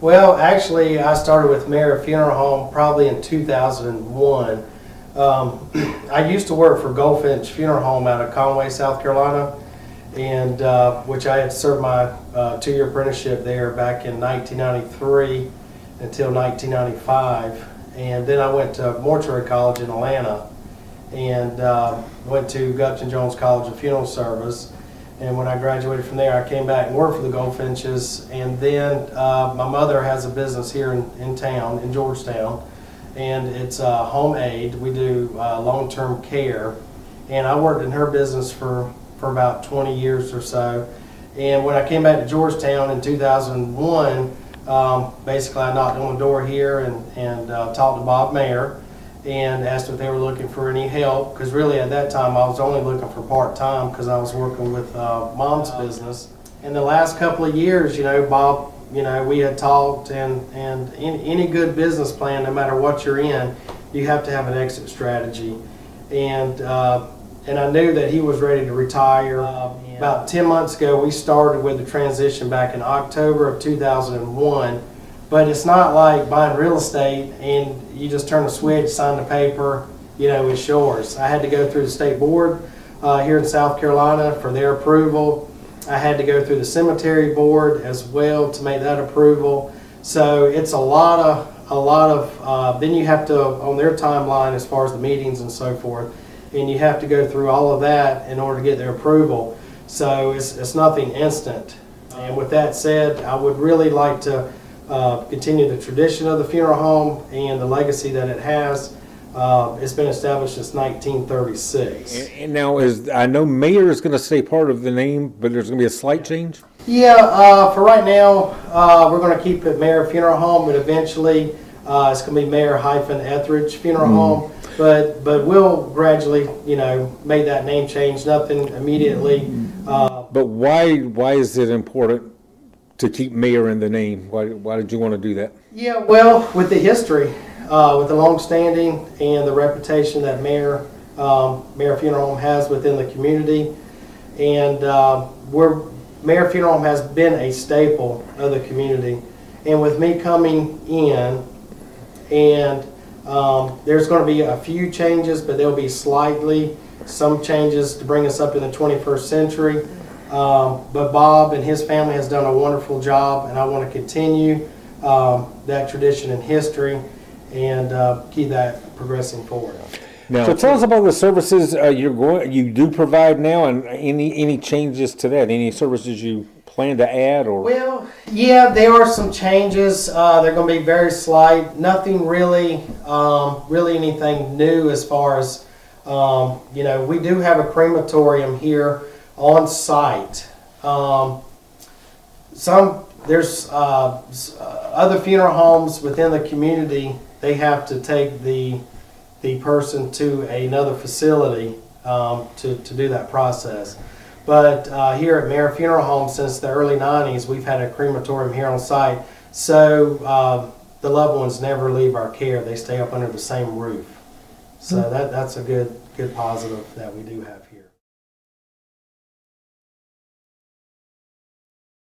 Well, actually, I started with Mayor Funeral Home probably in 2001. I used to work for Goldfinch Funeral Home out of Conway, South Carolina, and which I had served my 2-year apprenticeship there back in 1993 until 1995. And then I went to Mortuary College in Atlanta and went to Gupton Jones College of Funeral Service. And when I graduated from there, I came back and worked for the Goldfinches. And then my mother has a business here in town, in Georgetown, and it's home aid. We do long-term care. And I worked in her business for about 20 years or so. And when I came back to Georgetown in 2001, basically I knocked on the door here and talked to Bob Mayer and asked if they were looking for any help, because really at that time I was only looking for part-time because I was working with Mom's business. In the last couple of years, Bob, we had talked, and any good business plan, no matter what you're in, you have to have an exit strategy. And I knew that he was ready to retire. About 10 months ago, we started with the transition back in October of 2001. But it's not like buying real estate and you just turn a switch, sign the paper, it's yours. I had to go through the state board here in South Carolina for their approval. I had to go through the cemetery board as well to make that approval. So it's a lot of, then you have to, on their timeline as far as the meetings and so forth, and you have to go through all of that in order to get their approval. So it's nothing instant. And with that said, I would really like to continue the tradition of the funeral home and the legacy that it has. It's been established since 1936. And now, I know Mayor is going to stay part of the name, but there's going to be a slight change? Yeah, for right now, we're going to keep it Mayor Funeral Home, but eventually it's going to be Mayor-Ethridge Funeral Home. But we'll gradually, make that name change. Nothing immediately. But why is it important to keep Mayor in the name? Why did you want to do that? Yeah, well, with the history, with the long-standing and the reputation that Mayor Funeral Home has within the community, and Mayor Funeral Home has been a staple of the community. And with me coming in, and there's going to be a few changes, but there'll be some changes to bring us up in the 21st century. But Bob and his family has done a wonderful job, and I want to continue that tradition and history and keep that progressing forward. Now, so tell us about the services you do provide now, and any changes to that. Any services you plan to add, or? Well, yeah, there are some changes. They're going to be very slight. Nothing really anything new as far as we do have a crematorium here on site. There's other funeral homes within the community. They have to take the person to another facility to do that process. But here at Mayor Funeral Home, since the early 90s, we've had a crematorium here on site. So the loved ones never leave our care. They stay up under the same roof. So that's a good positive that we do have here.